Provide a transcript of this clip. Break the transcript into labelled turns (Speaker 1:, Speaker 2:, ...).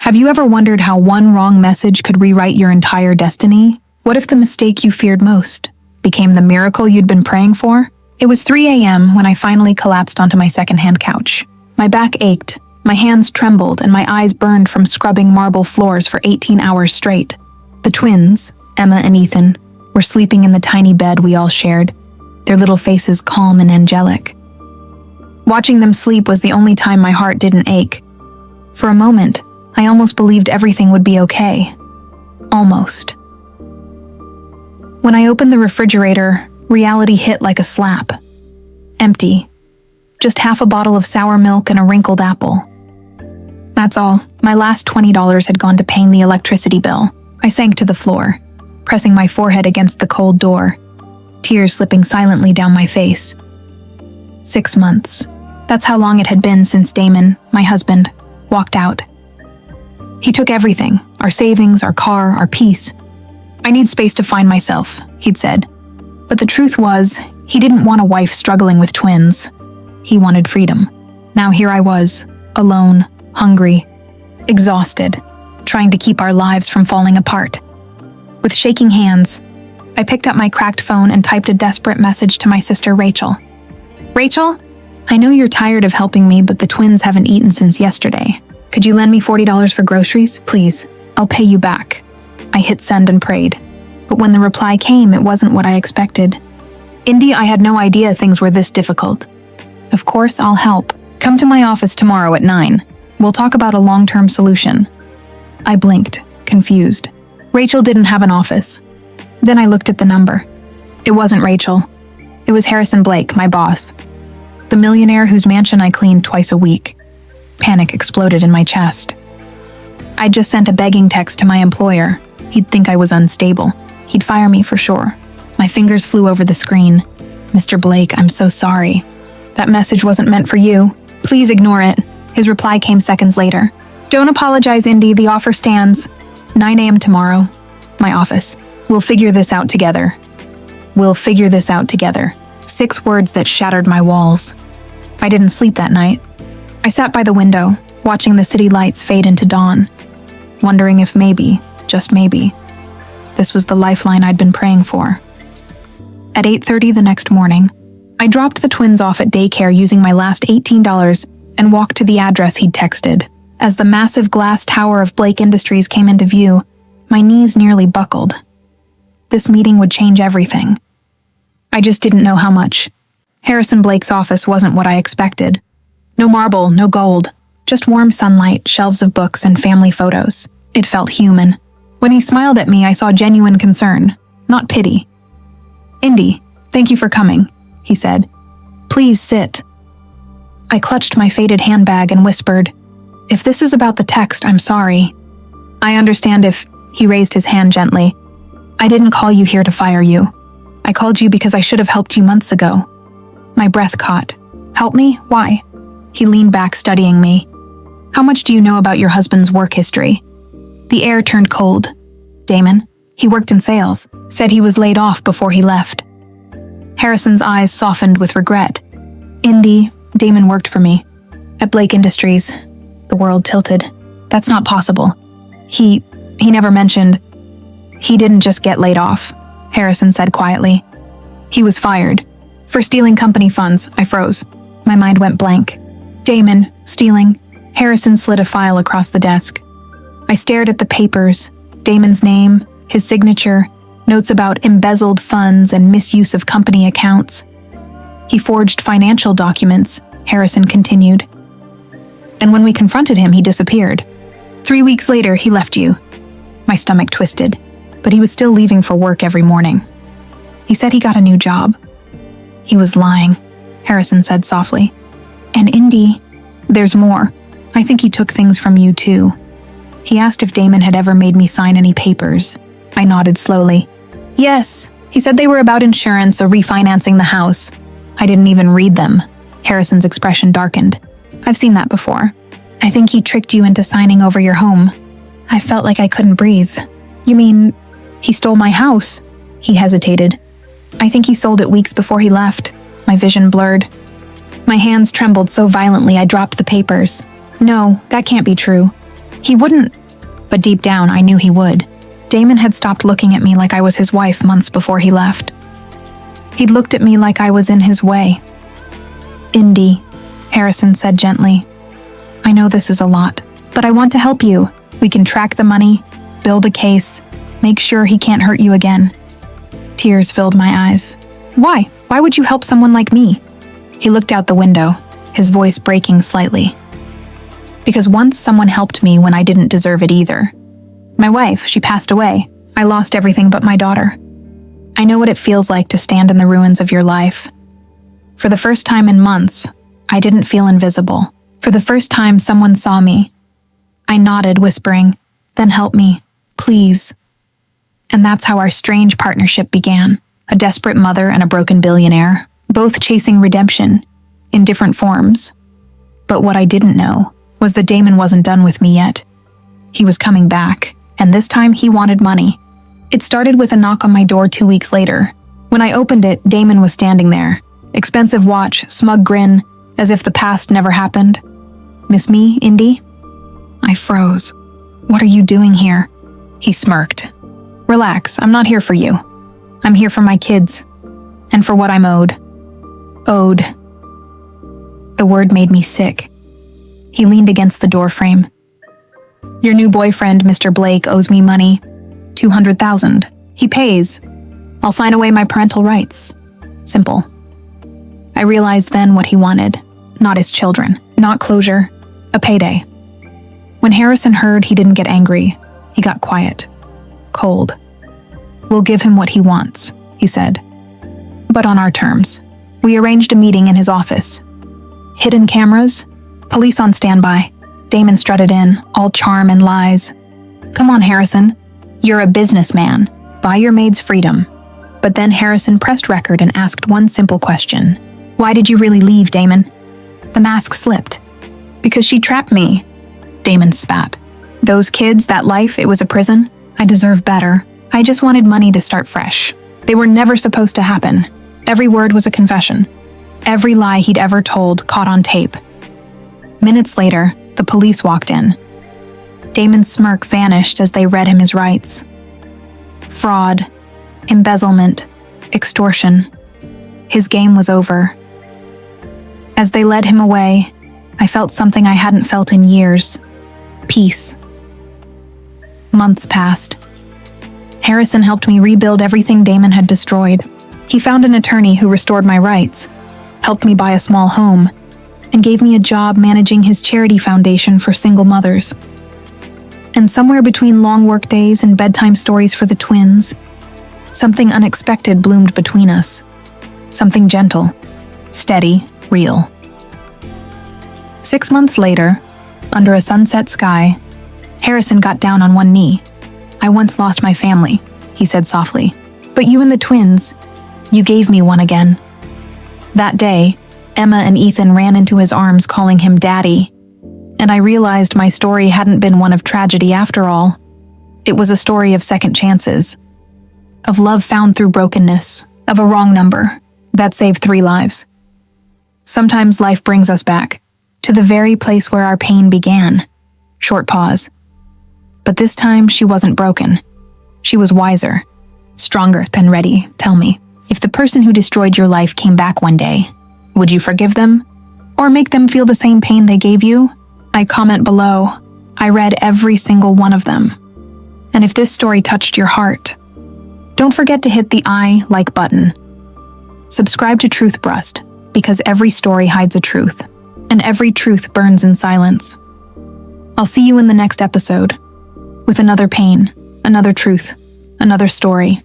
Speaker 1: Have you ever wondered how one wrong message could rewrite your entire destiny? What if the mistake you feared most became the miracle you'd been praying for? It was 3 a.m. when I finally collapsed onto my secondhand couch. My back ached, my hands trembled, and my eyes burned from scrubbing marble floors for 18 hours straight. The twins, Emma and Ethan, were sleeping in the tiny bed we all shared, their little faces calm and angelic. Watching them sleep was the only time my heart didn't ache. For a moment, I almost believed everything would be okay. Almost. When I opened the refrigerator, reality hit like a slap. Empty. Just half a bottle of sour milk and a wrinkled apple. That's all. My last $20 had gone to paying the electricity bill. I sank to the floor, pressing my forehead against the cold door, tears slipping silently down my face. 6 months. That's how long it had been since Damon, my husband, walked out. He took everything, our savings, our car, our peace. I need space to find myself, he'd said. But the truth was, he didn't want a wife struggling with twins. He wanted freedom. Now here I was, alone, hungry, exhausted, trying to keep our lives from falling apart. With shaking hands, I picked up my cracked phone and typed a desperate message to my sister Rachel. Rachel, I know you're tired of helping me, but the twins haven't eaten since yesterday. Could you lend me $40 for groceries? Please, I'll pay you back. I hit send and prayed. But when the reply came, it wasn't what I expected. Indy, I had no idea things were this difficult. Of course, I'll help. Come to my office tomorrow at 9. We'll talk about a long-term solution. I blinked, confused. Rachel didn't have an office. Then I looked at the number. It wasn't Rachel. It was Harrison Blake, my boss. The millionaire whose mansion I cleaned twice a week. Panic exploded in my chest. I'd just sent a begging text to my employer. He'd think I was unstable. He'd fire me for sure. My fingers flew over the screen. Mr. Blake, I'm so sorry. That message wasn't meant for you. Please ignore it. His reply came seconds later. Don't apologize, Indy. The offer stands. 9 a.m. tomorrow. My office. We'll figure this out together. We'll figure this out together. 6 words that shattered my walls. I didn't sleep that night. I sat by the window, watching the city lights fade into dawn, wondering if maybe, just maybe, this was the lifeline I'd been praying for. At 8:30 the next morning, I dropped the twins off at daycare using my last $18 and walked to the address he'd texted. As the massive glass tower of Blake Industries came into view, my knees nearly buckled. This meeting would change everything. I just didn't know how much. Harrison Blake's office wasn't what I expected. No marble, no gold, just warm sunlight, shelves of books, and family photos. It felt human. When he smiled at me, I saw genuine concern, not pity. Indy, thank you for coming, he said. Please sit. I clutched my faded handbag and whispered, if this is about the text, I'm sorry. I understand if, he raised his hand gently. I didn't call you here to fire you. I called you because I should have helped you months ago. My breath caught. Help me? Why? He leaned back, studying me. How much do you know about your husband's work history? The air turned cold. Damon, he worked in sales, said he was laid off before he left. Harrison's eyes softened with regret. Indy, Damon worked for me. At Blake Industries. The world tilted. That's not possible. He never mentioned. He didn't just get laid off, Harrison said quietly. He was fired. For stealing company funds. I froze. My mind went blank. Damon, stealing. Harrison slid a file across the desk. I stared at the papers. Damon's name, his signature, notes about embezzled funds and misuse of company accounts. He forged financial documents, Harrison continued. And when we confronted him, he disappeared. 3 weeks later, he left you. My stomach twisted, but he was still leaving for work every morning. He said he got a new job. He was lying, Harrison said softly. And Indy, there's more. I think he took things from you too. He asked if Damon had ever made me sign any papers. I nodded slowly. Yes, he said they were about insurance or refinancing the house. I didn't even read them. Harrison's expression darkened. I've seen that before. I think he tricked you into signing over your home. I felt like I couldn't breathe. You mean, he stole my house? He hesitated. I think he sold it weeks before he left. My vision blurred. My hands trembled so violently I dropped the papers. No, that can't be true. He wouldn't, but deep down I knew he would. Damon had stopped looking at me like I was his wife months before he left. He'd looked at me like I was in his way. "Indy," Harrison said gently, "I know this is a lot, but I want to help you. We can track the money, build a case, make sure he can't hurt you again." Tears filled my eyes. "Why? Why would you help someone like me?" He looked out the window, his voice breaking slightly. "Because once someone helped me when I didn't deserve it either. My wife, she passed away. I lost everything but my daughter. I know what it feels like to stand in the ruins of your life. For the first time in months, I didn't feel invisible. For the first time, someone saw me. I nodded, whispering, 'Then help me, please.' And that's how our strange partnership began. A desperate mother and a broken billionaire, both chasing redemption, in different forms. But what I didn't know was that Damon wasn't done with me yet. He was coming back, and this time he wanted money. It started with a knock on my door 2 weeks later. When I opened it, Damon was standing there. Expensive watch, smug grin, as if the past never happened. "Miss me, Indy?" I froze. "What are you doing here?" He smirked. "Relax, I'm not here for you. I'm here for my kids. And for what I'm owed." Owed. The word made me sick. He leaned against the doorframe. "Your new boyfriend, Mr. Blake, owes me money. $200,000. He pays. I'll sign away my parental rights. Simple." I realized then what he wanted. Not his children. Not closure. A payday. When Harrison heard, he didn't get angry. He got quiet. Cold. "We'll give him what he wants," he said. "But on our terms." We arranged a meeting in his office. Hidden cameras, police on standby. Damon strutted in, all charm and lies. "Come on, Harrison. You're a businessman. Buy your maid's freedom." But then Harrison pressed record and asked one simple question. "Why did you really leave, Damon?" The mask slipped. "Because she trapped me." Damon spat. "Those kids, that life, it was a prison. I deserve better. I just wanted money to start fresh. They were never supposed to happen." Every word was a confession. Every lie he'd ever told caught on tape. Minutes later, the police walked in. Damon's smirk vanished as they read him his rights. Fraud, embezzlement, extortion. His game was over. As they led him away, I felt something I hadn't felt in years. Peace. Months passed. Harrison helped me rebuild everything Damon had destroyed. He found an attorney who restored my rights, helped me buy a small home, and gave me a job managing his charity foundation for single mothers. And somewhere between long work days and bedtime stories for the twins, something unexpected bloomed between us. Something gentle, steady, real. 6 months later, under a sunset sky, Harrison got down on one knee. "I once lost my family," he said softly. "But you and the twins, you gave me one again." That day, Emma and Ethan ran into his arms calling him Daddy, and I realized my story hadn't been one of tragedy after all. It was a story of second chances, of love found through brokenness, of a wrong number that saved 3 lives. Sometimes life brings us back, to the very place where our pain began. Short pause. But this time she wasn't broken. She was wiser, stronger than ready. Tell me, if the person who destroyed your life came back one day, would you forgive them? Or make them feel the same pain they gave you? I comment below. I read every single one of them. And if this story touched your heart, don't forget to hit the I like button. Subscribe to Truth Brust, because every story hides a truth, and every truth burns in silence. I'll see you in the next episode, with another pain, another truth, another story.